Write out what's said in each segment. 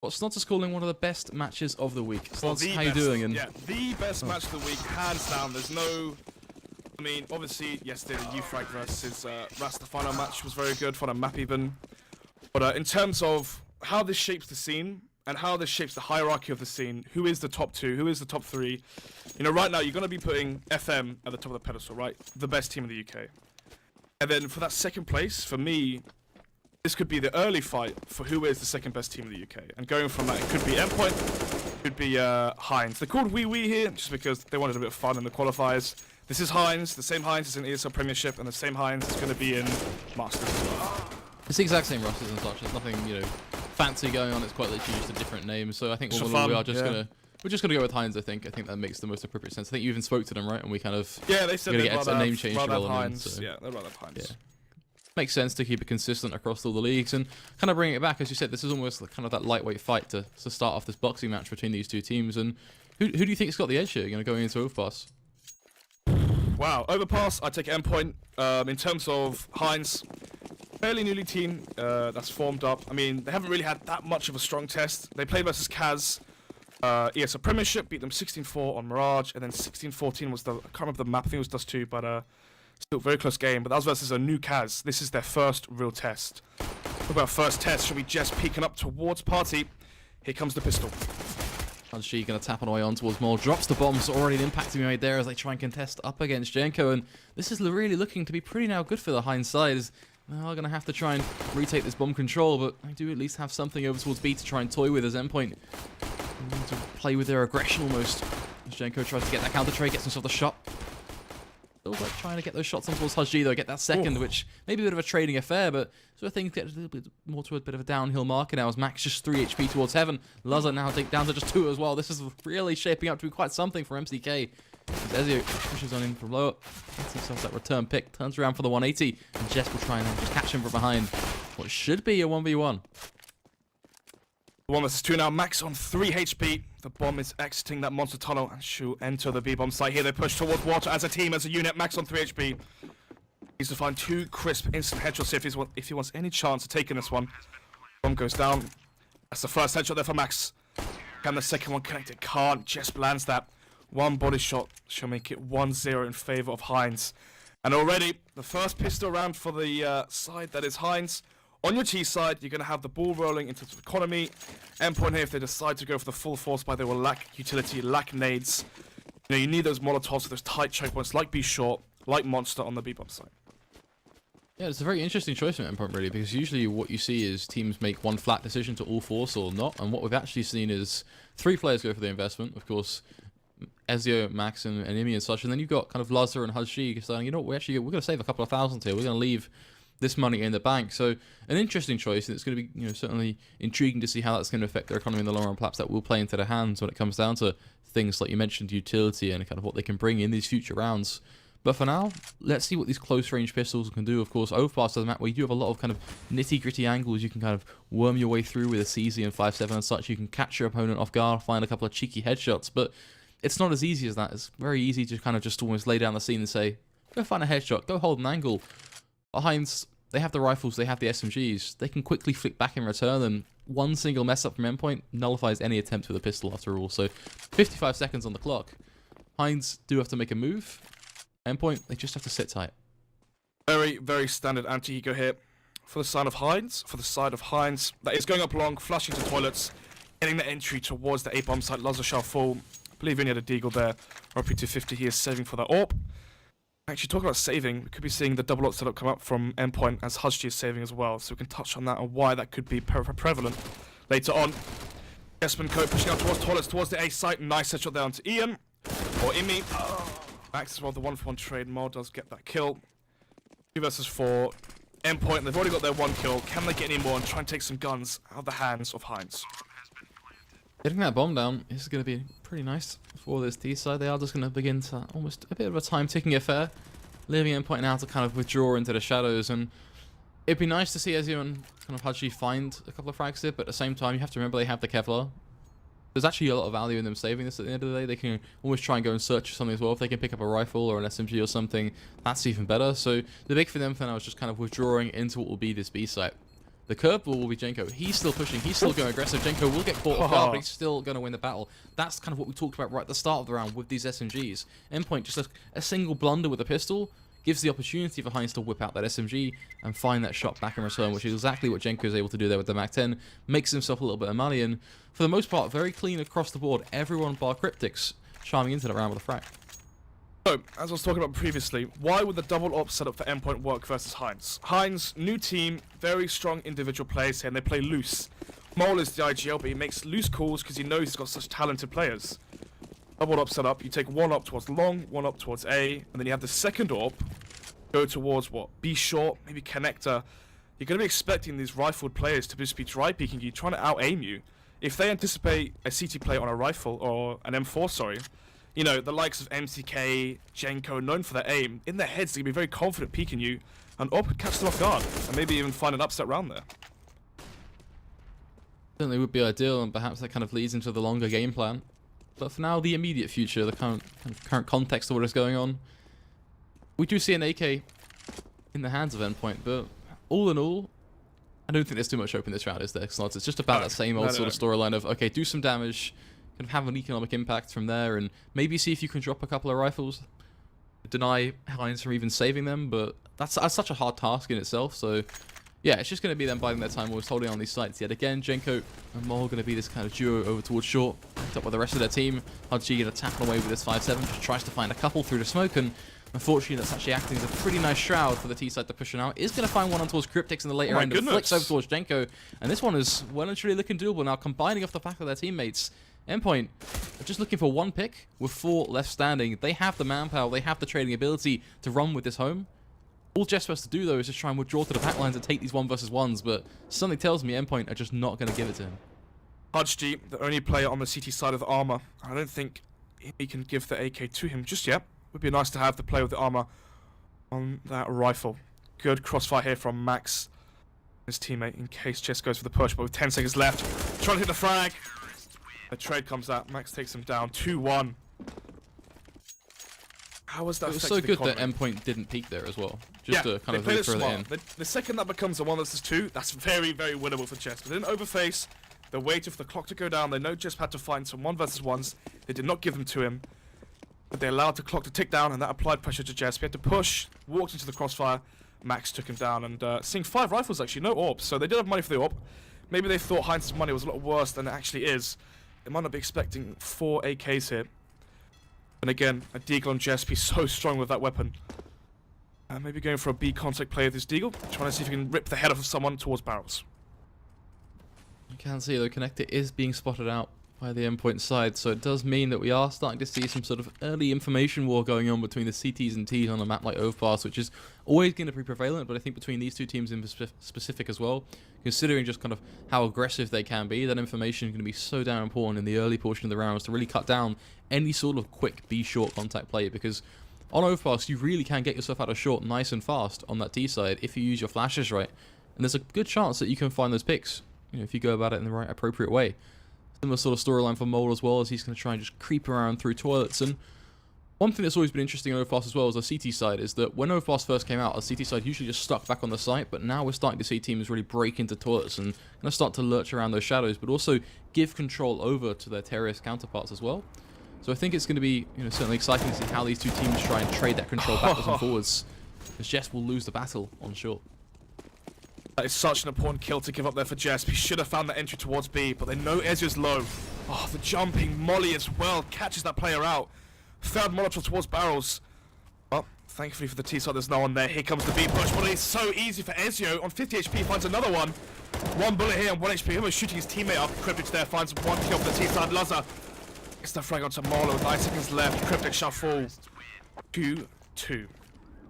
What Snots is calling one of the best matches of the week. Well, Snots, how you doing? And yeah, the best match of the week, hands down. There's no... I mean, obviously, yesterday the U-Frag versus Ras, the final match was very good, final map even. But in terms of how this shapes the scene, and how this shapes the hierarchy of the scene, who is the top 2, who is the top 3, you know, right now you're going to be putting FM at the top of the pedestal, right? The best team in the UK. And then for that second place, for me, this could be the early fight for who is the second best team in the UK. And going from that, it could be Endpoint, it could be Heinz. They're called Oui Oui here, just because they wanted a bit of fun in the qualifiers. This is Heinz, the same Heinz is in ESL Premiership, and the same Heinz is going to be in Masters as well. it's the exact same rosters and such. There's nothing, you know, fancy going on. It's quite literally just a different name. So I think overall we're just gonna go with Heinz. I think that makes the most appropriate sense. I think you even spoke to them, right? And we kind of they said they'd get a name change relevant. Heinz. So. Yeah, they'd rather have Heinz. Yeah. Makes sense to keep it consistent across all the leagues and kind of bring it back. As you said, this is almost kind of that lightweight fight to start off this boxing match between these two teams. And who do you think's got the edge here? You know, going into Overpass. Wow, Overpass, I take Endpoint. In terms of Heinz, fairly newly team that's formed up. I mean, they haven't really had that much of a strong test. They played versus Kaz, ESL Premiership, beat them 16-4 on Mirage, and then 16-14 was I can't remember the map, I think it was Dust 2, but still very close game. But that was versus a new Kaz. This is their first real test. Talk about first test, should be just peeking up towards Party. Here comes the pistol. Hudgy going to tap on away on towards Mole, drops the bombs, already an impact to be made there as they try and contest up against Jenko, and this is really looking to be pretty now good for the Heinz side, as they are going to have to try and retake this bomb control, but they do at least have something over towards B to try and toy with as Endpoint. They need to play with their aggression almost, as Jenko tries to get that counter trade, gets himself the shot. Still like trying to get those shots on towards Hudgy though, get that second, which may be a bit of a trading affair, but sort of things get a little bit more to a bit of a downhill marker now as Max just 3 HP towards Heaven. Lazar now down to just 2 as well. This is really shaping up to be quite something for MCK. As Ezio pushes on in from low up, gets himself that return pick, turns around for the 180, and Jess will try and just catch him from behind. What should be a 1v1. 1 versus 2 now, Max on 3 HP. The bomb is exiting that monster tunnel and she'll enter the B-bomb site here. They push towards water as a team, as a unit. Max on 3 HP. Needs to find 2 crisp instant headshots if he wants any chance of taking this one. Bomb goes down. That's the first headshot there for Max. Can the second one connect? It can't. Just lands that. 1 body shot shall make it 1-0 in favor of Heinz. And already, the first pistol round for the side that is Heinz. On your T side, you're going to have the ball rolling into the economy. Endpoint here, if they decide to go for the full force buy, they will lack utility, lack nades. You know, you need those Molotovs with those tight choke points like Be Short, like Monster on the B-bomb side. Yeah, it's a very interesting choice from Endpoint really, because usually what you see is teams make one flat decision to all force or not, and what we've actually seen is 3 players go for the investment. Of course, Ezio, Max, and Imi and such, and then you've got kind of Lazar and Hudgy saying, you know what, we're going to save a couple of thousand here. We're going to leave this money in the bank. So an interesting choice, and it's going to be, you know, certainly intriguing to see how that's going to affect their economy in the long run. Perhaps that will play into their hands when it comes down to things like you mentioned, utility and kind of what they can bring in these future rounds. But for now, let's see what these close range pistols can do. Of course, Overpass does a map where you do have a lot of kind of nitty gritty angles. You can kind of worm your way through with a CZ and 5.7 and such. You can catch your opponent off guard, find a couple of cheeky headshots, but it's not as easy as that. It's very easy to kind of just almost lay down the scene and say, go find a headshot, go hold an angle. Heinz, they have the rifles, they have the SMGs. They can quickly flick back in return, and one single mess up from Endpoint nullifies any attempt with a pistol after all. So 55 seconds on the clock. Heinz do have to make a move. Endpoint, they just have to sit tight. Very, very standard anti-ego here for the side of Heinz. That is going up long, flushing to toilets, getting the entry towards the A-bomb site. Lazar shall fall. I believe he had a deagle there. RP250, he is saving for that AWP. Actually, talking about saving, we could be seeing the double AWP setup come up from Endpoint as Hudgy is saving as well. So we can touch on that and why that could be prevalent later on. Espen Coat pushing out towards toilets, towards the A site. Nice headshot there onto Ian. Or Imi. Max as well, the 1-for-1 trade. Mo does get that kill. 2 versus 4. Endpoint, they've already got their 1 kill. Can they get any more and try and take some guns out of the hands of Heinz? Getting that bomb down is going to be pretty nice for this T side. They are just going to begin to almost a bit of a time-ticking affair, leaving Endpoint now to kind of withdraw into the shadows. And it'd be nice to see Ezio and kind of Hudgy find a couple of frags here, but at the same time, you have to remember they have the Kevlar. There's actually a lot of value in them saving this at the end of the day. They can always try and go and search for something as well. If they can pick up a rifle or an SMG or something, that's even better. So the big for them for now is just kind of withdrawing into what will be this B site. The curveball will be Jenko. He's still pushing. He's still going aggressive. Jenko will get caught off guard, but he's still going to win the battle. That's kind of what we talked about right at the start of the round with these SMGs. Endpoint, just a single blunder with a pistol gives the opportunity for Heinz to whip out that SMG and find that shot back in return, which is exactly what Jenko is able to do there with the MAC-10. Makes himself a little bit of money, and for the most part, very clean across the board. Everyone bar Cryptics chiming into that round with a frag. So, as I was talking about previously, why would the double op setup for Endpoint work versus Heinz? Heinz, new team, very strong individual players here, and they play loose. Mole is the IGL, but he makes loose calls because he knows he's got such talented players. Double op setup, you take one up towards long, one up towards A, and then you have the second op go towards what? B short, maybe connector. You're going to be expecting these rifled players to just be dry peeking you, trying to out-aim you. If they anticipate a CT play on a rifle, or an M4, sorry, you know, the likes of MCK, Jenko, known for their aim, in their heads they're going to be very confident peeking you, and op could catch them off guard, and maybe even find an upset round there. Certainly would be ideal, and perhaps that kind of leads into the longer game plan. But for now, the immediate future, the current context of what is going on, we do see an AK in the hands of Endpoint, but all in all, I don't think there's too much hope in this round, is there, Snods? It's just about that same old sort of storyline of, okay, do some damage, kind of have an economic impact from there, and maybe see if you can drop a couple of rifles. Deny Heinz from even saving them, but that's such a hard task in itself, so yeah, it's just going to be them biding their time while holding on these sites yet again. Jenko and Mole going to be this kind of duo over towards short, picked up by the rest of their team. Hudgy going to tap away with this 5-7, just tries to find a couple through the smoke, and unfortunately that's actually acting as a pretty nice shroud for the T side to push it out. Is going to find one on towards Cryptics in the later end, and flicks over towards Jenko, and this one is well and truly looking doable now, combining off the back of their teammates. Endpoint are just looking for one pick with 4 left standing. They have the manpower, they have the trading ability to run with this home. All Jesper has to do, though, is just try and withdraw to the backlines and take these 1 versus 1s, but something tells me Endpoint are just not going to give it to him. Hudgy, the only player on the CT side of the armor. I don't think he can give the AK to him just yet. Would be nice to have the player with the armor on that rifle. Good crossfire here from Max, his teammate, in case Chess goes for the push, but with 10 seconds left, trying to hit the frag. The trade comes out, Max takes him down, 2-1. How was that? It was so good that Endpoint didn't peek there as well. Just to kind of throw that in. The second that becomes a 1 versus 2, that's very, very winnable for Chess. They didn't overface, they waited for the clock to go down, they know Chess had to find some 1 versus 1s, they did not give them to him. But they allowed the clock to tick down, and that applied pressure to Jess. He had to push, walked into the crossfire, Max took him down, and seeing 5 rifles actually, no AWP, so they did have money for the AWP. Maybe they thought Heinz's money was a lot worse than it actually is. They might not be expecting 4 AKs here. And again, a Deagle on Jess, he's so strong with that weapon. Maybe going for a B contact play with this Deagle, trying to see if he can rip the head off of someone towards barrels. You can see though, Connector is being spotted out by the Endpoint side, so it does mean that we are starting to see some sort of early information war going on between the CTs and Ts on a map like Overpass, which is always going to be prevalent, but I think between these two teams in specific as well, considering just kind of how aggressive they can be, that information is going to be so damn important in the early portion of the rounds to really cut down any sort of quick B-short contact play, because on Overpass you really can get yourself out of short nice and fast on that T side if you use your flashes right, and there's a good chance that you can find those picks, you know, if you go about it in the right appropriate way. Similar sort of storyline for Mole as well, as he's going to try and just creep around through toilets. And one thing that's always been interesting on Overpass as well as the CT side is that when Overpass first came out, the CT side usually just stuck back on the site, but now we're starting to see teams really break into toilets and kind of start to lurch around those shadows, but also give control over to their terrorist counterparts as well. So I think it's going to be, you know, certainly exciting to see how these two teams try and trade that control backwards and forwards, as Jess will lose the battle on short. That is such an important kill to give up there for Jess. He should have found that entry towards B, but they know Ezio's low. Oh, the jumping molly as well catches that player out. Third Molotov towards barrels. Well, thankfully for the T side, there's no one there. Here comes the B push, but it's so easy for Ezio. On 50 HP, finds another one. 1 bullet here on 1 HP. He was shooting his teammate up. Cryptic there finds 1 kill for the T side. Lazar gets the frag onto Marlo with 9 seconds left. Cryptic shall fall 2-2.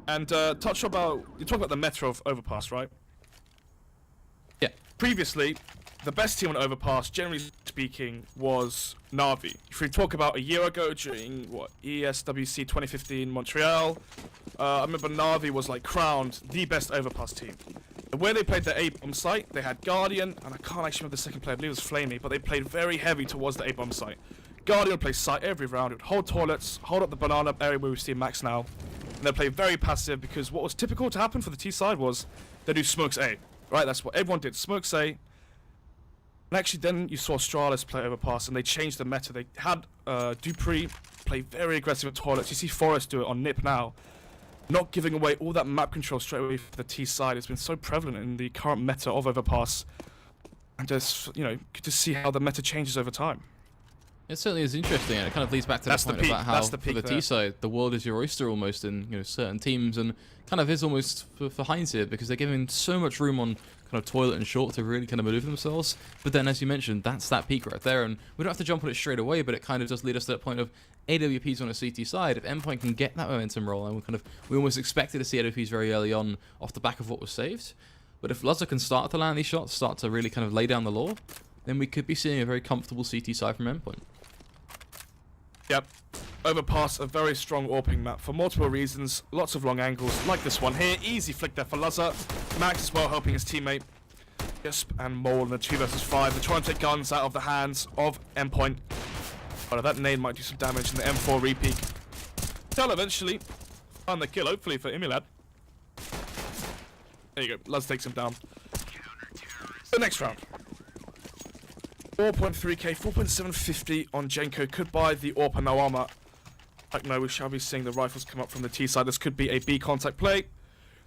And touch about, you talk about the meta of Overpass, right? Yeah. Previously, the best team on Overpass, generally speaking, was Na'Vi. If we talk about a year ago during, what, ESWC 2015 Montreal, I remember Na'Vi was like crowned the best Overpass team. The way they played the A-bomb site, they had Guardian, and I can't actually remember the second player, I believe it was Flamey, but they played very heavy towards the A-bomb site. Guardian would play site every round, it would hold toilets, hold up the banana area where we see Max now, and they play very passive because what was typical to happen for the T side was they do smokes A. right? That's what everyone did. Smoke say. And actually, then you saw Astralis play overpass, and they changed the meta. They had Dupree play very aggressive at toilets. You see Forrest do it on Nip now. Not giving away all that map control straight away for the T side has been so prevalent in the current meta of overpass. And just, you know, good to see how the meta changes over time. It certainly is interesting, and it kind of leads back to the point about how for the T side, the world is your oyster almost in certain teams, and kind of is almost for Heinz here because they're giving so much room on kind of toilet and short to really kind of maneuver themselves. But then, as you mentioned, that's that peak right there, and we don't have to jump on it straight away, but it kind of does lead us to that point of AWPs on a CT side. If Endpoint can get that momentum rolling, we almost expected to see AWPs very early on off the back of what was saved. But if Luzza can start to land these shots, start to really kind of lay down the law, then we could be seeing a very comfortable CT side from Endpoint. Yep. Overpass, a very strong AWPing map for multiple reasons. Lots of long angles, like this one here. Easy flick there for Luzza. Max as well helping his teammate. Gisp and Mole in the 2 versus 5. They're trying to take guns out of the hands of Endpoint. But that nade might do some damage in the M4 repeat. They'll eventually find the kill, hopefully, for Imilad. There you go. Luz takes him down. The next round. 4.3k, 4.750 on Jenko. Could buy the AWP and no armor. Like, no, we shall be seeing the rifles come up from the T side. This could be a B contact play.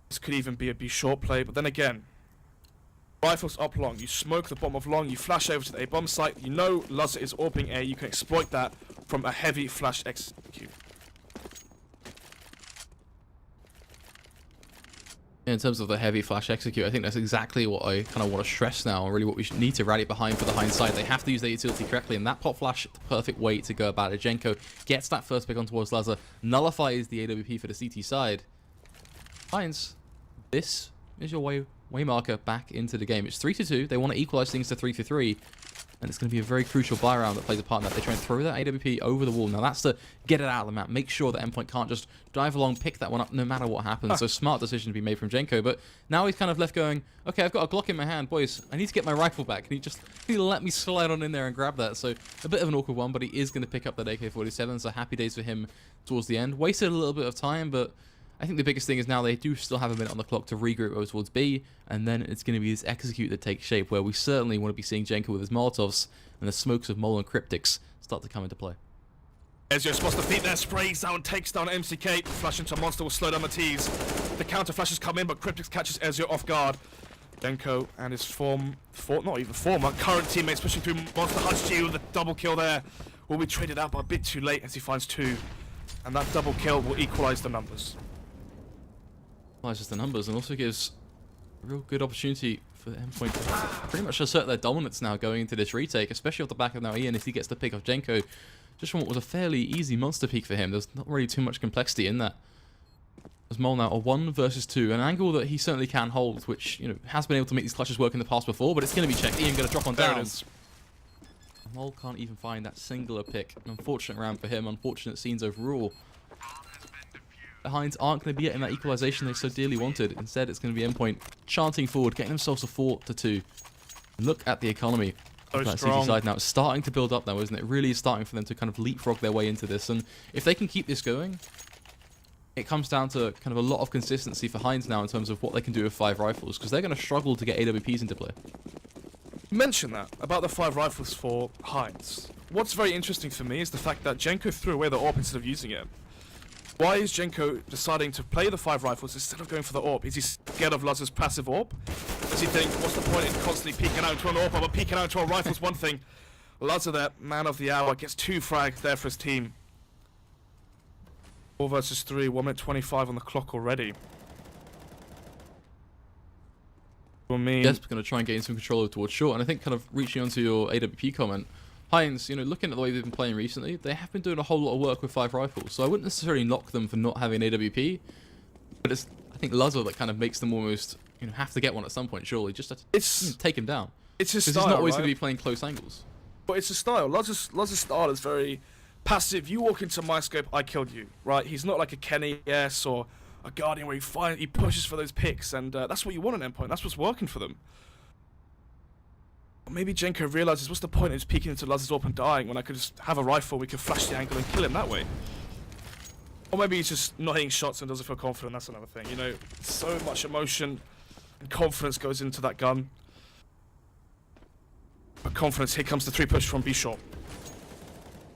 This could even be a B short play. But then again, rifles up long. You smoke the bomb of long. You flash over to the A bomb site. You know Luzza is AWPing A. You can exploit that from a heavy flash execute. In terms of the heavy flash execute, I think that's exactly what I kind of want to stress now, and really what we need to rally behind for the hindsight. They have to use their utility correctly, and that pop flash, the perfect way to go about it. Jenko gets that first pick on towards Luzza, nullifies the AWP for the CT side. Heinz, this is your way marker back into the game. It's 3-2. They want to equalize things to 3-3. And it's going to be a very crucial buy round that plays a part in that. They try and throw that AWP over the wall. Now that's to get it out of the map. Make sure that Endpoint can't just dive along, pick that one up no matter what happens. So smart decision to be made from Jenko. But now he's kind of left going, okay, I've got a Glock in my hand. Boys, I need to get my rifle back. Can you let me slide on in there and grab that? So a bit of an awkward one, but he is going to pick up that AK-47. So happy days for him towards the end. Wasted a little bit of time, but I think the biggest thing is now they do still have a minute on the clock to regroup over towards B, and then it's going to be this execute that takes shape, where we certainly want to be seeing Jenko with his Molotovs and the smokes of Mole and Cryptics start to come into play. Ezio supposed to beat their sprays down, takes down MCK, flash into a monster will slow down the T's. The counter flashes come in, but Cryptics catches Ezio off guard. Jenko and his current teammates pushing through Monster Hunts G with a double kill there. Will be traded out, but a bit too late as he finds 2. And that double kill will equalize the numbers. Equalizes the numbers and also gives a real good opportunity for Endpoint to pretty much assert their dominance now going into this retake, especially off the back of now Ian if he gets the pick off Jenko. Just from what was a fairly easy monster peek for him. There's not really too much complexity in that. There's Mole now a 1 versus 2, an angle that he certainly can hold, which has been able to make these clutches work in the past before, but it's going to be checked. Ian going to drop on down. There it is. Mole can't even find that singular pick. An unfortunate round for him, unfortunate scenes overall. The Hinds aren't going to be getting that equalization they so dearly wanted. Instead, it's going to be Endpoint chanting forward, getting themselves a 4-2. And look at the economy of that CT side now. It's starting to build up now, isn't it? It really is starting for them to kind of leapfrog their way into this. And if they can keep this going, it comes down to kind of a lot of consistency for Hinds now in terms of what they can do with 5 rifles, because they're going to struggle to get AWPs into play. Mention that about the 5 rifles for Hinds. What's very interesting for me is the fact that Jenko threw away the AWP instead of using it. Why is Jenko deciding to play the 5 rifles instead of going for the AWP? Is he scared of Luzza's passive AWP? Does he think, what's the point in constantly peeking out into an AWP, but peeking out into a rifle's one thing? Luzza there, man of the hour, gets 2 frags there for his team. 4 versus 3, 1 minute 25 on the clock already. For me, Yes, going to try and gain some control over towards short, and I think kind of reaching onto your AWP comment, Heinz, looking at the way they've been playing recently, they have been doing a whole lot of work with 5 rifles, so I wouldn't necessarily knock them for not having AWP, but it's, I think, Luzza that kind of makes them almost, have to get one at some point, surely, just to take him down. It's his style, because he's not always right? going to be playing close angles. But it's a style. Luzza's style is very passive. You walk into my scope, I killed you, right? He's not like a Kenny S or a Guardian where he pushes for those picks, and that's what you want on Endpoint. That's what's working for them. Maybe Jenko realizes, what's the point in just peeking into Luzza's AWP and dying when I could just have a rifle, we could flash the angle and kill him that way. Or maybe he's just not hitting shots and doesn't feel confident, that's another thing. So much emotion And confidence goes into that gun. But confidence, here comes the 3 push from B short.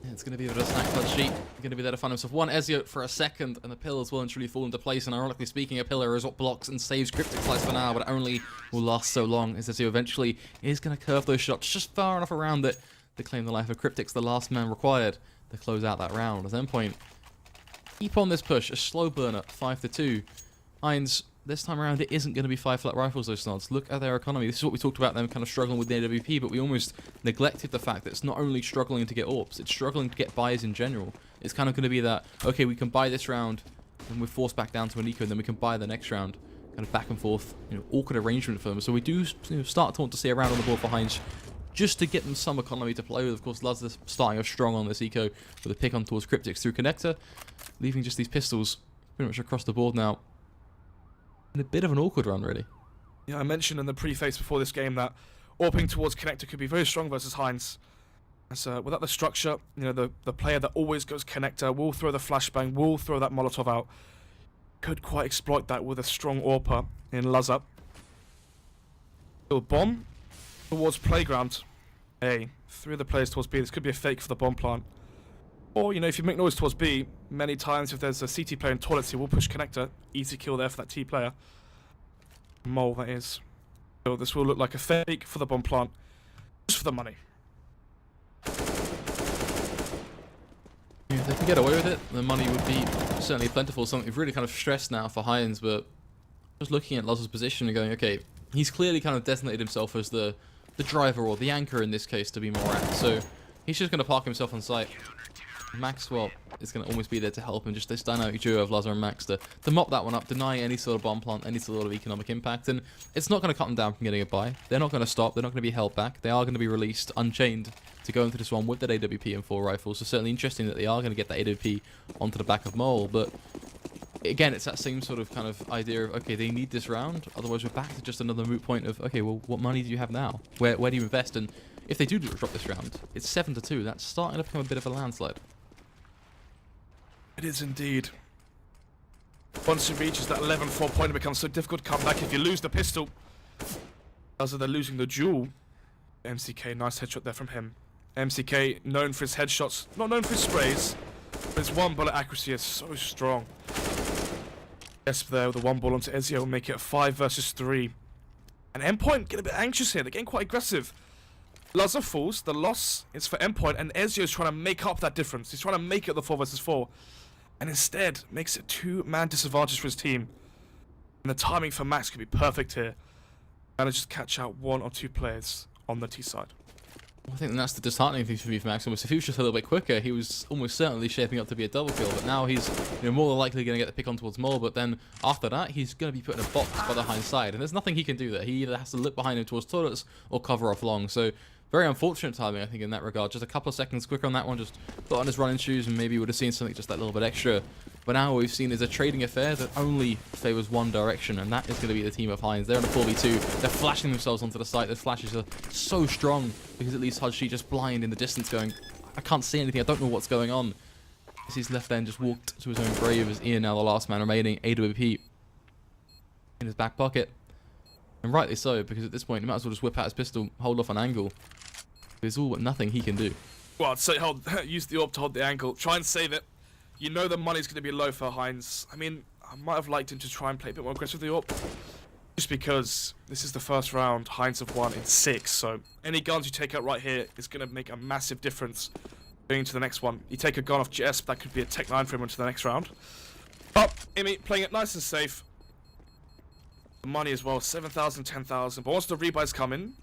Yeah, it's going to be a bit of a snack clutch sheet. Going to be there to find himself one Ezio for a second, and the pillars will truly fall into place. And ironically speaking, a pillar is what blocks and saves Cryptic Slice for now, but it only will last so long, as Ezio eventually is going to curve those shots just far enough around it to claim the life of Cryptic's the last man required to close out that round. As Endpoint keep on this push, a slow burner, 5-2. Heinz, this time around, it isn't going to be 5 flat rifles, those snods. Look at their economy. This is what we talked about, them kind of struggling with the AWP, but we almost neglected the fact that it's not only struggling to get AWPs, it's struggling to get buys in general. It's kind of going to be that, okay, we can buy this round, and we're forced back down to an eco, and then we can buy the next round. Kind of back and forth, awkward arrangement for them. So we do start to want to see a round on the board for Heinz, just to get them some economy to play with. Of course, Luz starting off strong on this eco with a pick on towards Cryptics through Connector, leaving just these pistols pretty much across the board now. In a bit of an awkward run, really. Yeah, I mentioned in the preface before this game that AWPing towards Connector could be very strong versus Heinz. So without the structure, the player that always goes Connector will throw the flashbang, will throw that Molotov out. Could quite exploit that with a strong AWPer in Luzza. So bomb towards Playground A. 3 of the players towards B. This could be a fake for the bomb plant. Or, if you make noise towards B, many times if there's a CT player in toilets, he will push Connector. Easy kill there for that T player. Mole, that is. So this will look like a fake for the bomb plant. Just for the money. If they can get away with it, the money would be certainly plentiful. Something we've really kind of stressed now for Heinz, but just looking at Luz's position and going, okay, he's clearly kind of designated himself as the driver or the anchor in this case to be more at. So he's just going to park himself on site. Maxwell is going to almost be there to help him, just this dynamic duo of Lazar and Max to mop that one up, denying any sort of bomb plant, any sort of economic impact, and it's not going to cut them down from getting a buy. They're not going to stop, they're not going to be held back, they are going to be released unchained to go into this one with that AWP and 4 rifles, so certainly interesting that they are going to get that AWP onto the back of Mole, but again, it's that same sort of kind of idea of, okay, they need this round, otherwise we're back to just another moot point of, okay, well, what money do you have now? Where do you invest? And if they do drop this round, it's 7-2, that's starting to become a bit of a landslide. It is indeed. Once it reaches that 11-4 point, it becomes so difficult to come back if you lose the pistol. As they're losing the duel. MCK, nice headshot there from him. MCK, known for his headshots, not known for his sprays, but his one bullet accuracy is so strong. Esp there with the one ball onto Ezio will make it a 5 versus 3. And Endpoint get a bit anxious here, they're getting quite aggressive. Luzza falls, the loss is for Endpoint, and Ezio's trying to make up that difference. He's trying to make it the 4 versus 4. And instead, makes it 2-man disadvantage for his team. And the timing for Max could be perfect here. Manages to catch out 1 or 2 players on the T side. I think that's the disheartening thing for me for Max. Almost, if he was just a little bit quicker, he was almost certainly shaping up to be a double kill. But now he's more than likely going to get the pick on towards Mole. But then after that, he's going to be put in a box by the Heinz side. And there's nothing he can do there. He either has to look behind him towards toilets or cover off long. So very unfortunate timing, I think, in that regard. Just a couple of seconds quicker on that one. Just put on his running shoes and maybe would have seen something just that little bit extra. But now what we've seen is a trading affair that only favors one direction, and that is going to be the team of Heinz. They're on a 4v2. They're flashing themselves onto the site. Those flashes are so strong because it leaves Hudshi just blind in the distance going, I can't see anything. I don't know what's going on. As his left end just walked to his own grave as Ian, now the last man remaining, AWP in his back pocket. And rightly so, because at this point, he might as well just whip out his pistol, hold off an angle. There's all but nothing he can do. Well, I'd say use the AWP to hold the angle. Try and save it. You know the money's going to be low for Heinz. I mean, I might have liked him to try and play a bit more aggressive with the AWP. Just because this is the first round, Heinz have won in 6. So any guns you take out right here is going to make a massive difference going into the next one. You take a gun off Jesp, that could be a Tech 9 for him into the next round. But Imi playing it nice and safe. The money as well, 7,000, 10,000. But once the rebuys come in,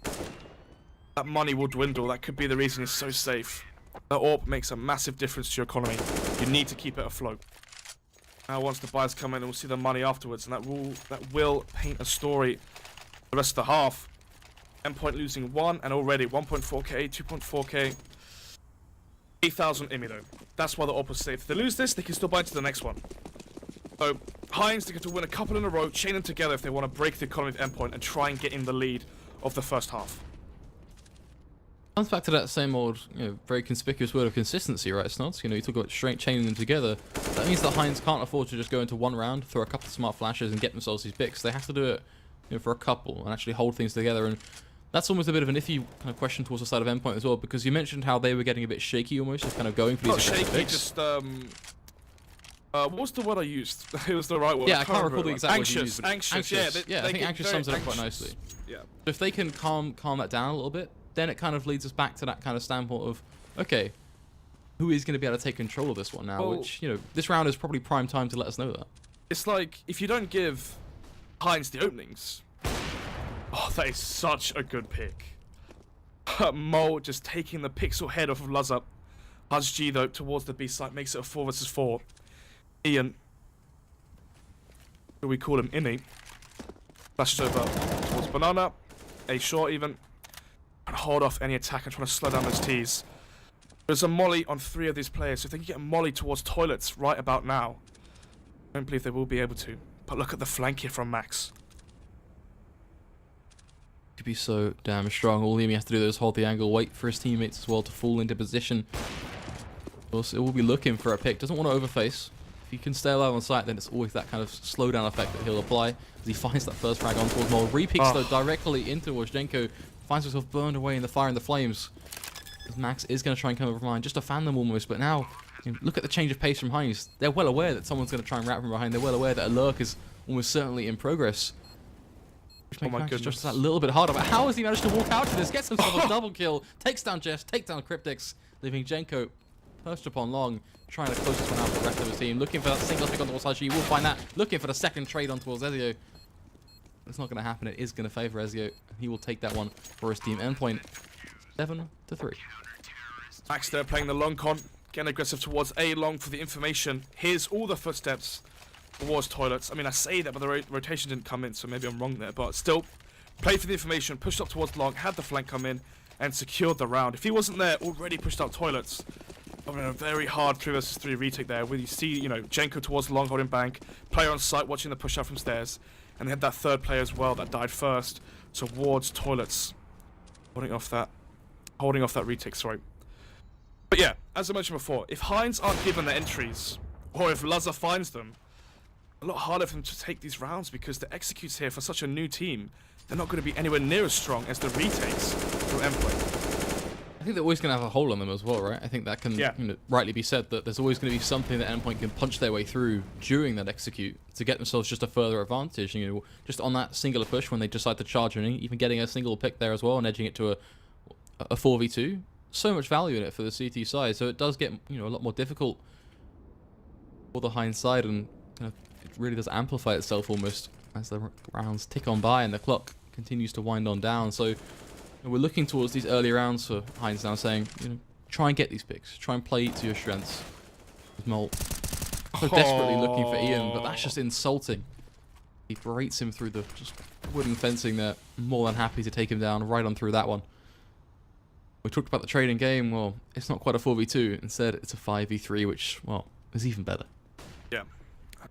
that money will dwindle. That could be the reason he's so safe. The AWP makes a massive difference to your economy. You need to keep it afloat. Now once the buys come in, we'll see the money afterwards, and that will paint a story for the rest of the half. Endpoint losing 1, and already 1.4k, 2.4k. 8,000 Imi though. That's why the AWP was safe. If they lose this, they can still buy to the next one. So Heinz, they get to win a couple in a row, chain them together if they want to break the economy of Endpoint and try and get in the lead of the first half. Comes back to that same old, very conspicuous word of consistency, right, Snods? You talk about straight chaining them together. That means that Heinz can't afford to just go into one round, throw a couple of smart flashes, and get themselves these picks. They have to do it for a couple and actually hold things together. And that's almost a bit of an iffy kind of question towards the side of Endpoint as well, because you mentioned how they were getting a bit shaky almost, just kind of going for these Not aggressive shaky, picks. just what was the word I used? It was the right word. Yeah, I can't recall the exact word you used, but Anxious. I think anxious sums it up quite nicely. Yeah. So if they can calm that down a little bit, then it kind of leads us back to that kind of standpoint of, okay, who is going to be able to take control of this one now? Well, which, this round is probably prime time to let us know that. It's like, if you don't give Heinz the openings... Oh, that is such a good pick. Mo just taking the pixel head off of Luzza. G though, towards the B side, makes it a 4 versus 4. Ian... What do we call him? Innie. Flashes over towards Banana. A short even. Trying to hold off any attack and trying to slow down those T's. There's a molly on 3 of these players, so if they can get a molly towards toilets right about now, I don't believe they will be able to. But look at the flank here from Max. Could be so damn strong. All Emi has to do is hold the angle, wait for his teammates as well to fall into position. Also, it will be looking for a pick. Doesn't want to overface. If he can stay alive on site, then it's always that kind of slowdown effect that he'll apply as he finds that first frag on towards Mole. Re-picks though directly into Wozhenko. Finds himself burned away in the fire and the flames. Max is going to try and come over behind, just to fan them almost, but now, look at the change of pace from Heinz. They're well aware that someone's going to try and wrap from behind. They're well aware that a lurk is almost certainly in progress. Which makes Max just that little bit harder. But how has he managed to walk out to this? Gets himself a double kill, takes down Jess, takes down Cryptix, leaving Jenko perched upon long, trying to close this one out for the rest of his team. Looking for that single pick on towards Haji. We'll find that. Looking for the second trade on towards Ezio. It's not going to happen. It is going to favor Ezio. He will take that one for his team. Endpoint 7-3. Max there playing the long con, getting aggressive towards A long for the information. Here's all the footsteps towards toilets. I mean, I say that, but the rotation didn't come in, so maybe I'm wrong there. But still, played for the information, pushed up towards long, had the flank come in, and secured the round. If he wasn't there, already pushed up toilets, I mean, a very hard 3 versus 3 retake there, where you see, Jenko towards long holding bank, player on site watching the push up from stairs, and they had that third player as well that died first towards toilets, holding off that retake. Sorry. But yeah, as I mentioned before, if Heinz aren't given the entries, or if Luzza finds them, a lot harder for them to take these rounds because the executes here for such a new team, they're not going to be anywhere near as strong as the retakes from Endpoint. I think they're always going to have a hole on them as well, right? I think that can rightly be said, that there's always going to be something that Endpoint can punch their way through during that execute to get themselves just a further advantage. Just on that singular push when they decide to charge in, even getting a single pick there as well and edging it to a 4v2. So much value in it for the CT side, so it does get a lot more difficult for the Heinz side, and it really does amplify itself almost as the rounds tick on by and the clock continues to wind on down. So we're looking towards these early rounds for Heinz now, saying try and get these picks, try and play to your strengths. Molt so desperately looking for Ian, but that's just insulting. He berates him through the just wooden fencing there, more than happy to take him down right on through that one. We talked about the trading game. Well, it's not quite a 4v2. Instead, it's a 5v3, which, well, is even better. Yeah.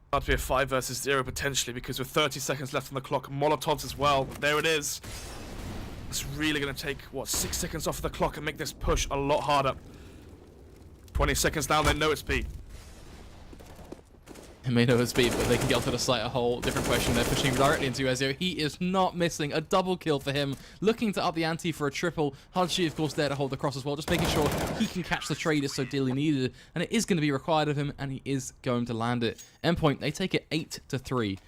About to be a 5 versus 0 potentially, because with 30 seconds left on the clock, Molotovs as well. There it is. It's really going to take, 6 seconds off of the clock and make this push a lot harder. 20 seconds down, they know it's B. They may know it's speed, but they can get onto the site. A whole different question. They're pushing directly into Ezio. He is not missing. A double kill for him. Looking to up the ante for a triple. Haji, of course, there to hold the cross as well. Just making sure he can catch the trade is so dearly needed. And it is going to be required of him, and he is going to land it. Endpoint, they take it 8-3.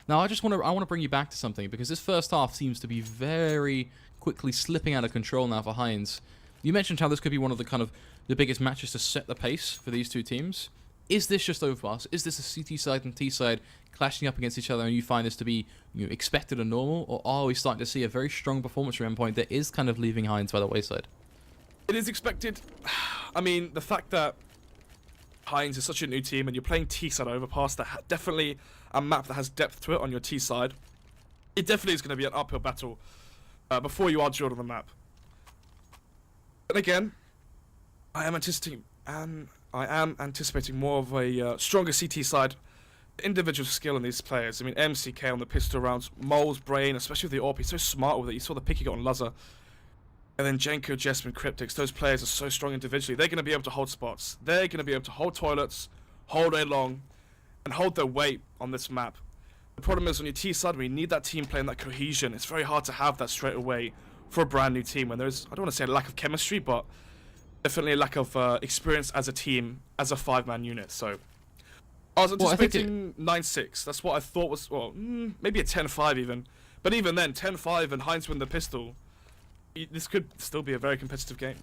Now, I want to bring you back to something, because this first half seems to be very quickly slipping out of control now for Heinz. You mentioned how this could be one of the biggest matches to set the pace for these two teams. Is this just overpass? Is this a CT side and T side clashing up against each other, and you find this to be expected and normal? Or are we starting to see a very strong performance from Endpoint that is kind of leaving Heinz by the wayside? It is expected. I mean, the fact that Heinz is such a new team and you're playing T side overpass, that definitely a map that has depth to it on your T side. It definitely is going to be an uphill battle before you are drilled on the map. And again, I am anticipating more of a stronger CT side. Individual skill in these players. I mean, MCK on the pistol rounds, Mole's brain, especially with the AWP, he's so smart with it. You saw the pick he got on Luzza. And then Jenko, Jesper, Cryptix, those players are so strong individually. They're going to be able to hold spots. They're going to be able to hold toilets, hold A long, and hold their weight on this map. The problem is on your T side, when you need that team play and that cohesion, it's very hard to have that straight away for a brand new team when there's, I don't want to say a lack of chemistry, but definitely a lack of experience as a team, as a 5-man unit. So I was anticipating 9-6. That's what I thought was, well, maybe a 10-5 even. But even then, 10-5 and Heinz win the pistol, this could still be a very competitive game.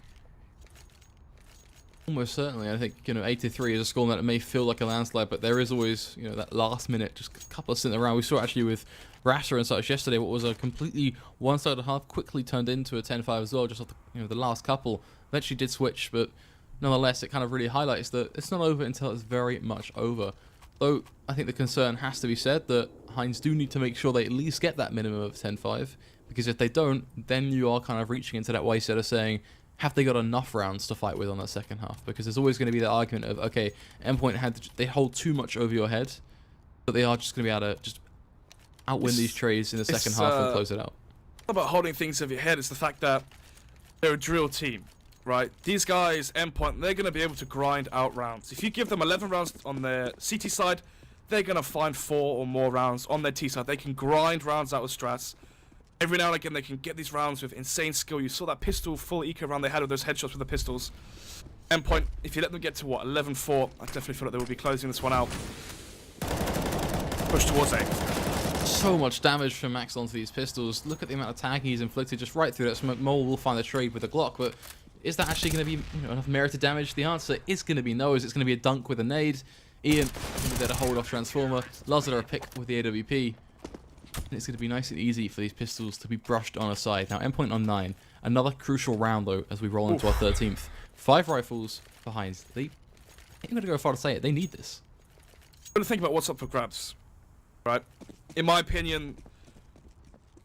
Almost certainly. I think, 83 is a score that may feel like a landslide, but there is always, that last minute, just a couple of sitting around. We saw actually with Rasta and such yesterday what was a completely one-sided half quickly turned into a 10-5 as well, just off the last couple. Eventually did switch, but nonetheless, it kind of really highlights that it's not over until it's very much over. Though, I think the concern has to be said that Heinz do need to make sure they at least get that minimum of 10-5, because if they don't, then you are kind of reaching into that way of saying, have they got enough rounds to fight with on that second half? Because there's always going to be that argument of, okay, Endpoint they hold too much over your head, but they are just going to be able to just outwin these trades in the second half and close it out. Not about holding things over your head, it's the fact that they're a drill team, right? These guys, Endpoint, they're going to be able to grind out rounds. If you give them 11 rounds on their CT side, they're going to find 4 or more rounds on their T side. They can grind rounds out with strats. Every now and again, they can get these rounds with insane skill. You saw that pistol full eco round they had with those headshots with the pistols. Endpoint, if you let them get to, 11-4, I definitely feel like they will be closing this one out. Push towards A. So much damage from Max onto these pistols. Look at the amount of tagging he's inflicted just right through that smoke. Mole will find the trade with a Glock, but is that actually going to be enough merited damage? The answer is going to be no, as it's going to be a dunk with a nade. Ian there to hold off Transformer. Lazar a pick with the AWP. And it's going to be nice and easy for these pistols to be brushed on aside. Now, Endpoint on 9. Another crucial round, though, as we roll into our 13th. 5 rifles for Heinz. I'm going to go far to say it. They need this. I'm going to think about what's up for grabs, right? In my opinion,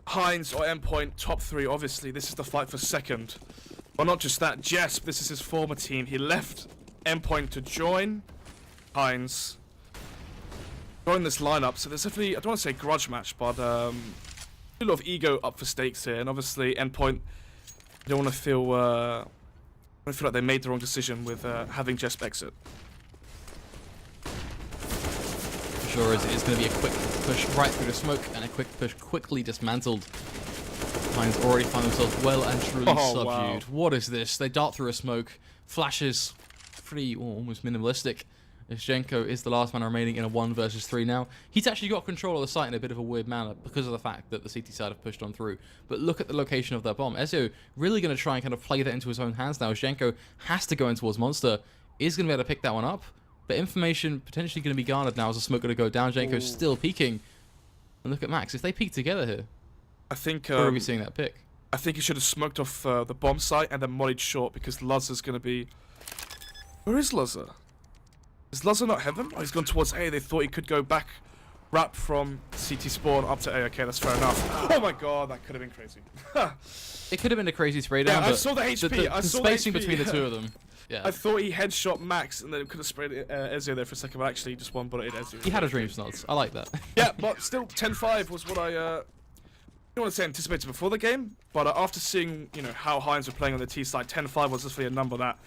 Heinz or Endpoint, top 3, obviously. This is the fight for second. Well, not just that. Jesp, this is his former team. He left Endpoint to join Heinz. Join this lineup, so there's definitely, I don't want to say grudge match, but a lot of ego up for stakes here, and obviously Endpoint, you don't want to feel, like they made the wrong decision with having Jesp exit. For sure, it's going to be a quick push right through the smoke, and a quick push quickly dismantled. Heinz already find themselves well and truly subdued. Wow. What is this? They dart through a smoke, flashes, pretty almost minimalistic. Zhenko is the last man remaining in a 1 versus 3 now. He's actually got control of the site in a bit of a weird manner because of the fact that the CT side have pushed on through. But look at the location of their bomb. Ezio really going to try and kind of play that into his own hands now. Zhenko has to go in towards Monster. Is going to be able to pick that one up. But information potentially going to be garnered now as the smoke going to go down. Zhenko's still peeking. And look at Max. If they peek together here, I think where are we seeing that pick? I think he should have smoked off the bomb site and then mollied short because Lazar's going to be... Where is Lazar? Is Lazar not heaven? Oh, he's gone towards A. They thought he could go back, wrap from CT spawn up to A. Okay, that's fair enough. Oh my god, that could have been crazy. It could have been a crazy spray down. Yeah, I saw the HP. The spacing between the two of them. Yeah. I thought he headshot Max and then could have sprayed Ezio there for a second, but actually just one bullet hit Ezio. He had a dream snods. I like that. Yeah, but still, 10-5 was what I don't want to say anticipated before the game, but after seeing how Heinz were playing on the T side, 10-5 was definitely a number that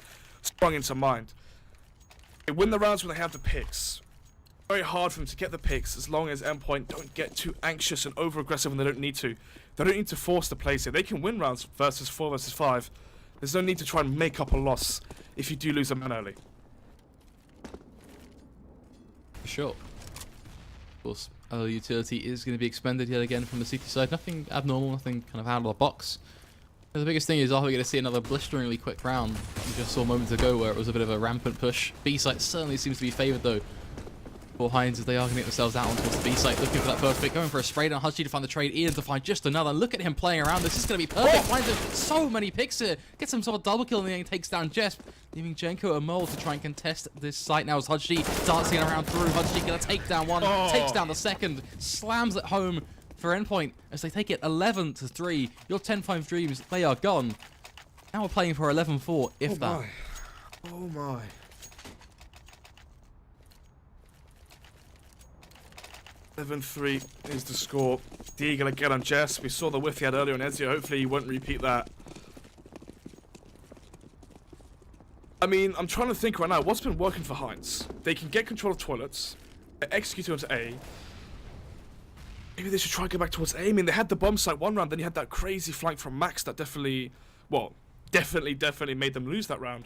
sprung into mind. They win the rounds when they have the picks. Very hard for them to get the picks as long as Endpoint don't get too anxious and over-aggressive when they don't need to. They don't need to force the plays here. They can win rounds versus 4 versus 5. There's no need to try and make up a loss if you do lose a man early. For sure. Of course, utility is going to be expended yet again from the CT side. Nothing abnormal, nothing kind of out of the box. The biggest thing is, are we going to see another blisteringly quick round? We just saw moments ago where it was a bit of a rampant push. B site certainly seems to be favoured though for Heinz, as they are going to get themselves out towards the B site, looking for that perfect, going for a spray down. Hudgy to find the trade, Ian to find just another. Look at him playing around. This is going to be perfect. Finds so many picks here. Gets himself a double kill and then takes down Jesp, leaving Zhenko a Mole to try and contest this site now as Hudgy dancing around through. Hudgy going to take down one, takes down the second, slams it home for Endpoint as they take it 11-3. Your 10-5 dreams, they are gone. Now we're playing for 11-4, if that. My. Oh my. 11-3 is the score. D gonna get on Jess. We saw the whiff he had earlier on Ezio. Hopefully he won't repeat that. I mean, I'm trying to think right now. What's been working for Heinz? They can get control of toilets. They execute onto A. Maybe they should try and go back towards A. I mean, they had the bomb site one round, then you had that crazy flank from Max that definitely made them lose that round.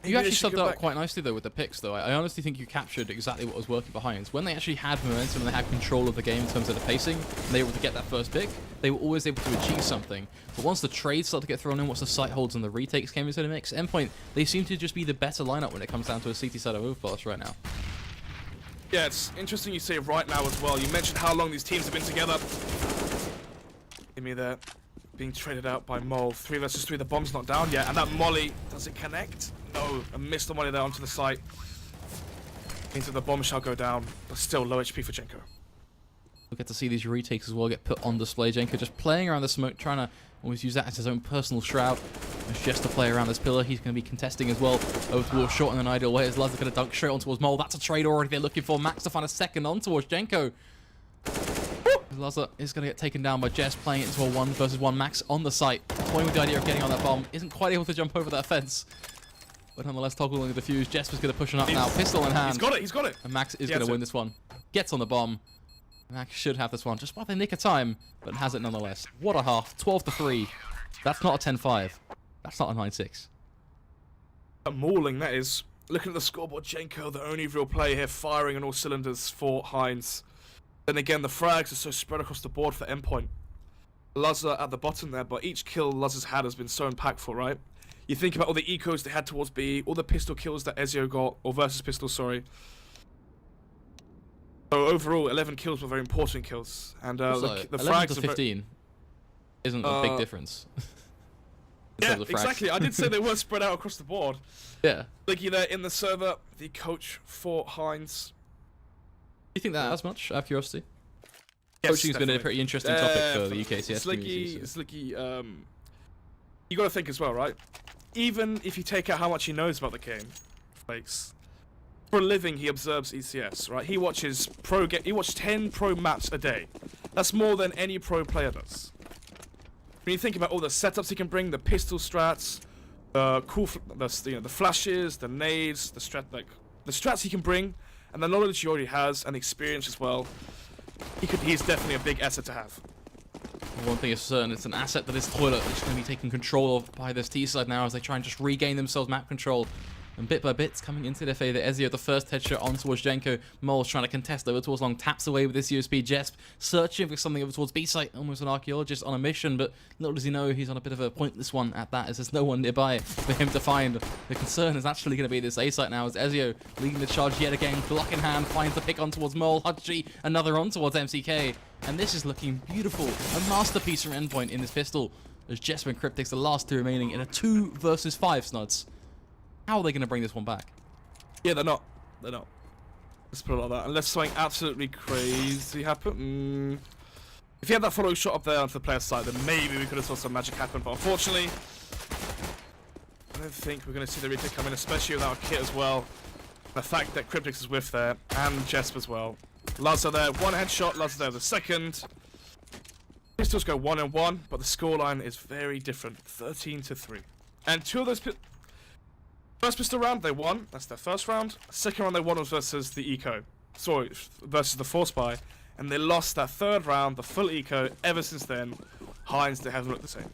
Maybe You they actually should subbed go out back. quite nicely though with the picks though. I honestly think you captured exactly what was working behind. When they actually had momentum and they had control of the game in terms of the pacing, and they were able to get that first pick, they were always able to achieve something. But once the trades started to get thrown in, once the site holds and the retakes came into the mix, Endpoint, they seem to just be the better lineup when it comes down to a CT side of Overpass right now. Yeah, it's interesting you say right now as well. You mentioned how long these teams have been together. Give me that. Being traded out by Mole. 3 versus 3, the bomb's not down yet. And that molly, does it connect? No, I missed the molly there onto the site. Means that the bomb shall go down, but still low HP for Jenko. We'll get to see these retakes as well get put on display. Jenko just playing around the smoke, trying to always use that as his own personal shroud. It's just to play around this pillar. He's going to be contesting as well. Over towards short in an ideal way as Lazar going to dunk straight on towards Mole. That's a trade already they're looking for. Max to find a second on towards Jenko. Lazar is going to get taken down by Jess, playing it into a 1 versus 1. Max on the site, toying with the idea of getting on that bomb. Isn't quite able to jump over that fence. But nonetheless, toggling the defuse. Jess was going to push on up now. Pistol in hand. He's got it. And Max is going to win this one. Gets on the bomb. Max should have this one just by the nick of time, but has it nonetheless. What a half. 12-3. That's not a 10-5. That's not a 9-6. A mauling, that is. Looking at the scoreboard, Jenko, the only real player here, firing on all cylinders for Heinz. Then again, the frags are so spread across the board for Endpoint. Lazar at the bottom there, but each kill Lazar's had has been so impactful, right? You think about all the ecos they had towards B, all the pistol kills that Ezio got, or versus pistol, sorry. So overall, 11 kills were very important kills. And the 11 frags to are 15 isn't a big difference. yeah, exactly. I did say they were spread out across the board. Yeah. Looking there in the server, the coach for Heinz. Do you think that as much, out of curiosity? Yes, Coaching's been a pretty interesting topic for the UKCS community. Slicky, you got to think as well, right? Even if you take out how much he knows about the game, Flakes, for a living he observes ECS, right? He watches he watches 10 pro maps a day. That's more than any pro player does. When you think about all the setups he can bring, the pistol strats, the the flashes, the nades, the strats he can bring, and the knowledge he already has and experience as well, he's definitely a big asset to have. One thing is certain, it's an asset that is Toilet is going to be taken control of by this T side now as they try and just regain themselves map control. And bit by bit, it's coming into their favour. Ezio, the first headshot on towards Jenko. Mole's trying to contest over towards Long. Taps away with this USP. Jesp searching for something over towards B site. Almost an archaeologist on a mission, but little does he know he's on a bit of a pointless one at that, as there's no one nearby for him to find. The concern is actually going to be this A site now, as Ezio leading the charge yet again. Block in hand, finds the pick on towards Mole. Hudgy, another on towards MCK. And this is looking beautiful. A masterpiece from Endpoint in this pistol, as Jesp and Cryptic's the last two remaining in a 2 versus 5 snuds. How are they going to bring this one back? Yeah, they're not. They're not. Let's put it like that. Unless something absolutely crazy happened. If he had that follow shot up there onto the player's side, then maybe we could have saw some magic happen. But unfortunately, I don't think we're going to see the retake come in, especially without a kit as well. The fact that Cryptix is with there, and Jesp as well. Lazar there, one headshot. Lazar there, the second. Pistols go 1-1, but the scoreline is very different. 13-3. And two of those first pistol round, they won. That's their first round. Second round, they won was versus the Eco. Sorry, versus the Force Buy. And they lost that third round, the full Eco. Ever since then, Heinz, they haven't looked the same.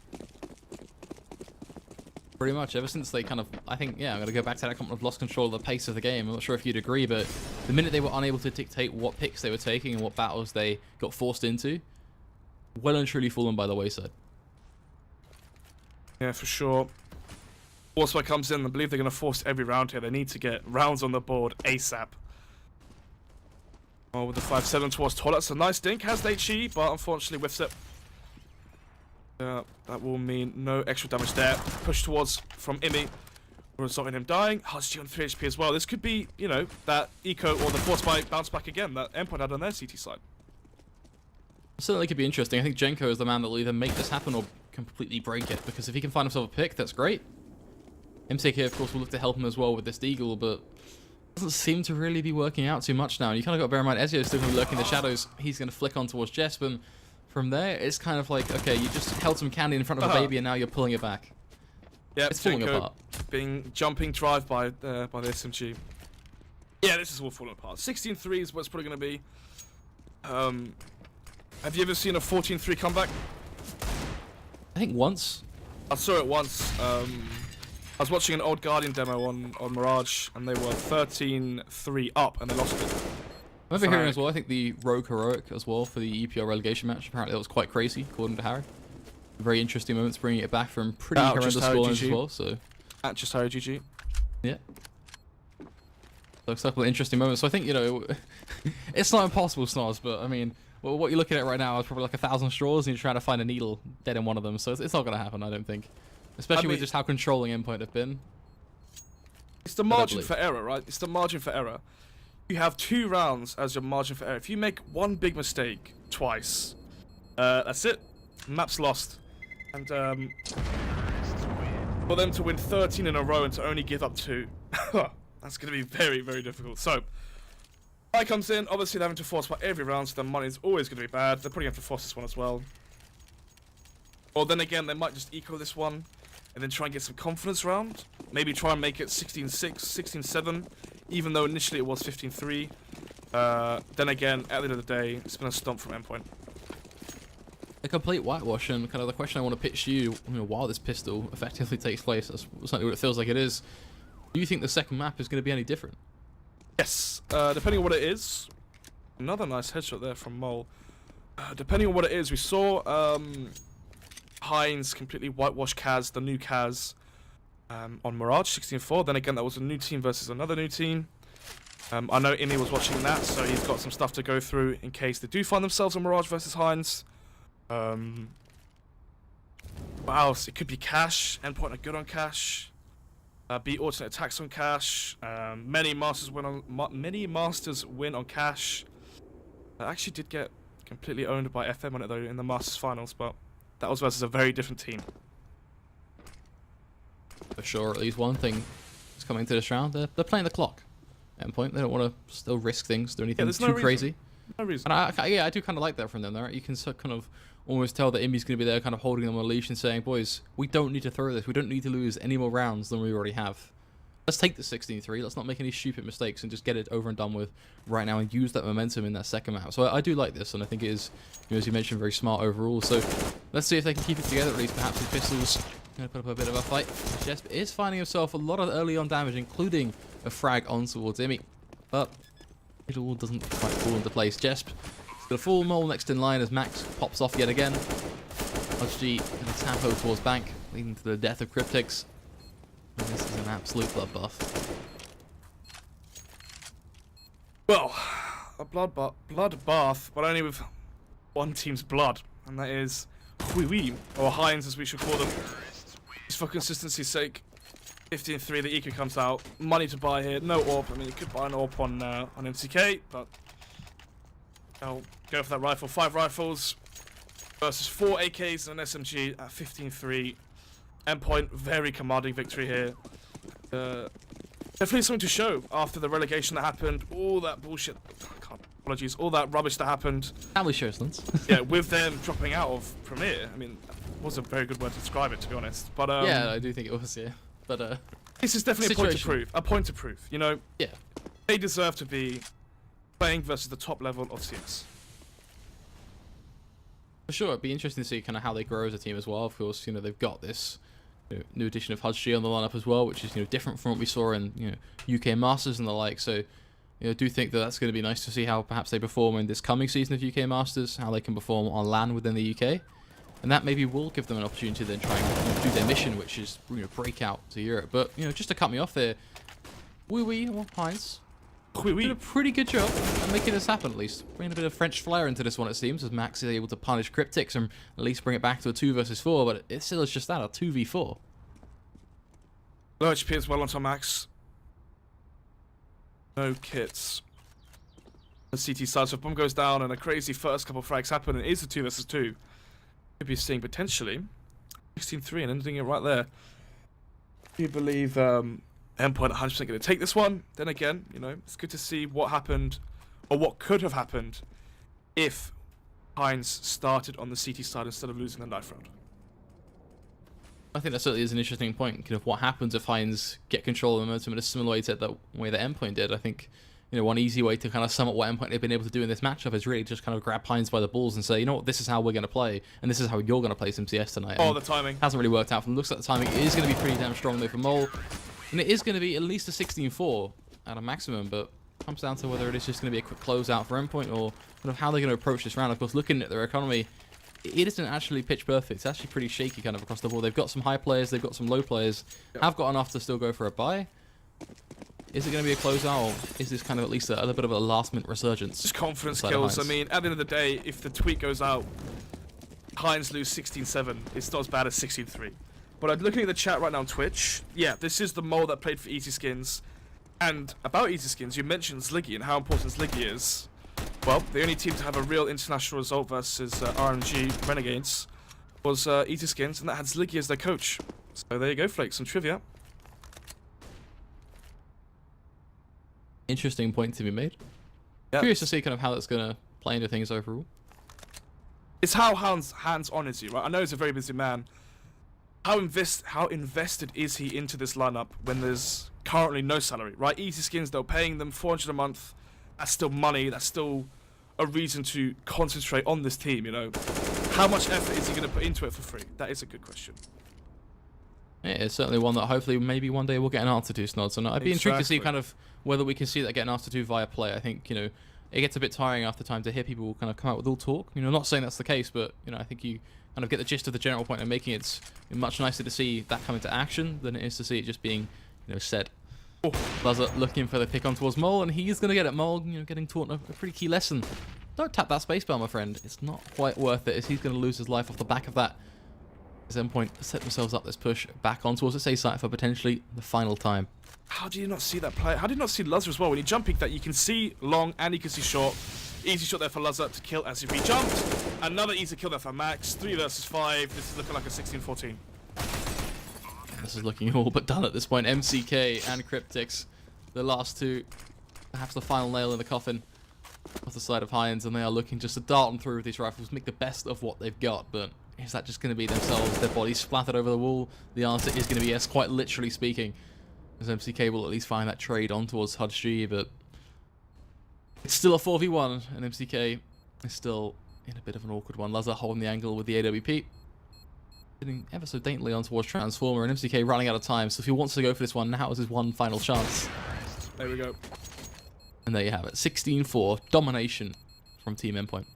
Pretty much, ever since they kind of, I think, yeah, I'm going to go back to that comment of lost control of the pace of the game. I'm not sure if you'd agree, but the minute they were unable to dictate what picks they were taking and what battles they got forced into, well and truly fallen by the wayside. Yeah, for sure. Forcebuy comes in, I believe they're going to force every round here. They need to get rounds on the board ASAP. Oh, with the 5-7 towards Toilet. That's a nice dink. Has the HE, but unfortunately whiffs it. That will mean no extra damage there. Push towards from Imi, resulting in him dying. Hudgy on 3 HP as well. This could be, you know, that Eco or the Forcebuy bounce back again that Endpoint had on their CT side. Certainly could be interesting. I think Jenko is the man that will either make this happen or completely break it, because if he can find himself a pick, that's great. MCK, of course, will look to help him as well with this Deagle, but doesn't seem to really be working out too much now. And you kind of got to bear in mind, Ezio is still going to be lurking in the shadows. He's going to flick on towards Jesp, and from there, it's kind of like, okay, you just held some candy in front of a baby, and now you're pulling it back. Yeah, it's falling apart. Jumping drive by the SMG. Yeah, this is all falling apart. 16-3 is what it's probably going to be. Have you ever seen a 14-3 comeback? I think once. I saw it once. I was watching an old Guardian demo on Mirage, and they were 13-3 up, and they lost it. I remember hearing as well, I think the Rogue Heroic as well for the EPL relegation match. Apparently that was quite crazy, according to Harry. Very interesting moments, bringing it back from pretty horrendous scorelines as well. So, at just Harry GG. Yeah. So a couple of interesting moments. So I think, you know, it's not impossible, Snoz, but I mean, well, what you're looking at right now is probably like 1,000 straws, and you're trying to find a needle dead in one of them. So it's not going to happen, I don't think. Especially with just how controlling Endpoint have been. It's the margin for error, right? It's the margin for error. You have 2 rounds as your margin for error. If you make one big mistake twice, that's it. Map's lost. And for them to win 13 in a row and to only give up 2, that's going to be very, very difficult. So, I comes in. Obviously, they're having to force by every round, so their money is always going to be bad. They're probably going to have to force this one as well. Or then again, they might just eco this one and then try and get some confidence round. Maybe try and make it 16-6, 16-7, even though initially it was 15-3. Then again, at the end of the day, it's been a stomp from Endpoint. A complete whitewash, and kind of the question I want to pitch to you, while this pistol effectively takes place, that's certainly what it feels like it is. Do you think the second map is going to be any different? Yes, depending on what it is. Another nice headshot there from Mole. Depending on what it is, we saw Heinz completely whitewash Kaz, the new Kaz, on Mirage 16-4. Then again, that was a new team versus another new team. I know Imi was watching that, so he's got some stuff to go through in case they do find themselves on Mirage versus Heinz. What else? It could be Cash. Endpoint are good on Cash. Beat alternate attacks on Cash. Many masters win on Cash. I actually did get completely owned by FM on it though in the Masters finals, but that was versus a very different team. For sure, at least one thing is coming to this round. They're playing the clock. Endpoint. They don't want to still risk things, do anything too crazy. No reason. And I do kind of like that from them, right? You can kind of almost tell that Imi's going to be there kind of holding them on a leash and saying, boys, we don't need to throw this. We don't need to lose any more rounds than we already have. Let's take the 16-3. Let's not make any stupid mistakes and just get it over and done with right now and use that momentum in that second map. So I do like this, and I think it is, as you mentioned, very smart overall. So let's see if they can keep it together, at least perhaps with pistols. Going to put up a bit of a fight. Jesp is finding himself a lot of early on damage, including a frag on towards Imi. But it all doesn't quite fall into place. Jesp got a full Mole next in line as Max pops off yet again. HG and a tempo towards Bank, leading to the death of Cryptix. And this is an absolute bloodbath. Well, a bloodbath, but only with one team's blood, and that is Oui Oui, or Heinz as we should call them. Just for consistency's sake, 15-3, the EQ comes out. Money to buy here, no AWP. I mean, you could buy an AWP on MCK, but I'll go for that rifle. 5 rifles versus 4 AKs and an SMG at 15-3. Endpoint, very commanding victory here. Definitely something to show after the relegation that happened. All that bullshit. Apologies. All that rubbish that happened. Family shows, Lance. Yeah, with them dropping out of Premier. I mean, that was a very good word to describe it, to be honest. But yeah, I do think it was. Yeah, but this is definitely a point to prove. A point to prove. You know. Yeah. They deserve to be playing versus the top level of CS. For sure, it'd be interesting to see kind of how they grow as a team as well. Of course, they've got this new addition of HG on the lineup as well, which is different from what we saw in UK Masters and the like. So I do think that that's going to be nice to see how perhaps they perform in this coming season of UK Masters, how they can perform on LAN within the UK, and that maybe will give them an opportunity to then try and do their mission, which is break out to Europe. But just to cut me off there, Oui Oui, or Heinz, did a pretty good job at making this happen, at least. Bringing a bit of French flair into this one, it seems, as Max is able to punish Cryptix and at least bring it back to a 2 versus 4, but it still is just that, a 2v4. Low HP as well onto Max. No kits. The CT side, so if bomb goes down and a crazy first couple frags happen, and it is a 2 versus 2. Could be seeing potentially 16-3 and ending it right there. Do you believe Endpoint 100% going to take this one? Then again, it's good to see what happened, or what could have happened, if Heinz started on the CT side instead of losing the knife round. I think that certainly is an interesting point. Kind of what happens if Heinz get control of the momentum in a similar way to the way that Endpoint did. I think one easy way to kind of sum up what Endpoint they've been able to do in this matchup is really just kind of grab Hines by the balls and say, you know what, this is how we're going to play, and this is how you're going to play some CS tonight. Oh, and the timing. hasn't really worked out. From the looks at the timing, it is going to be pretty damn strong though for Mole, and it is going to be at least a 16-4 at a maximum, but it comes down to whether it is just going to be a quick closeout for Endpoint or kind of how they're going to approach this round. Of course, looking at their economy, it isn't actually pitch perfect. It's actually pretty shaky kind of across the board. They've got some high players, they've got some low players, have got enough to still go for a buy. Is it going to be a closeout, or is this kind of at least a little bit of a last-minute resurgence? Just confidence kills. I mean, at the end of the day, if the tweet goes out, Hines lose 16-7, it's not as bad as 16-3. But I'm looking at the chat right now on Twitch. Yeah, this is the Mole that played for Easy Skins. And about Easy Skins, you mentioned Zliggy and how important Zliggy is. Well, the only team to have a real international result versus RNG Renegades was Easy Skins, and that had Zliggy as their coach. So there you go, Flake, some trivia. Interesting point to be made. Yeah. Curious to see kind of how that's going to play into things overall. It's how hands-on is he, right? I know he's a very busy man. How invested is he into this lineup when there's currently no salary, right? Easy Skins, they're paying them $400 a month. That's still money. That's still a reason to concentrate on this team, you know? How much effort is he going to put into it for free? That is a good question. Yeah, it's certainly one that hopefully maybe one day we'll get an answer to, Snods. And I'd be intrigued to see kind of whether we can see that get an answer to via play. I think, it gets a bit tiring after time to hear people kind of come out with all talk. Not saying that's the case, but, I think you kind of get the gist of the general point and making it much nicer to see that come into action than it is to see it just being, said. Lazar looking for the pick on towards Mole, and he's going to get it. Mole, getting taught a pretty key lesson. Don't tap that spacebar, my friend. It's not quite worth it, as he's going to lose his life off the back of that. As Endpoint set themselves up this push back on towards the A site for potentially the final time. How do you not see that play? How do you not see Lazar as well? When you jump peek that, you can see long and you can see short. Easy shot there for Lazar to kill as he re-jumped. Another easy kill there for Max. 3 versus 5. This is looking like a 16-14. This is looking all but done at this point. MCK and Cryptix, the last two, perhaps the final nail in the coffin of the side of Hines, and they are looking just to dart them through with these rifles, make the best of what they've got. But is that just going to be themselves, their bodies splattered over the wall? The answer is going to be yes, quite literally speaking, as MCK will at least find that trade on towards HUDG, but it's still a 4v1, and MCK is still in a bit of an awkward one. Lazar holding the angle with the AWP. Getting ever so daintily on towards Transformer, and MCK running out of time, so if he wants to go for this one, now is his one final chance. There we go. And there you have it, 16-4, domination from Team Endpoint.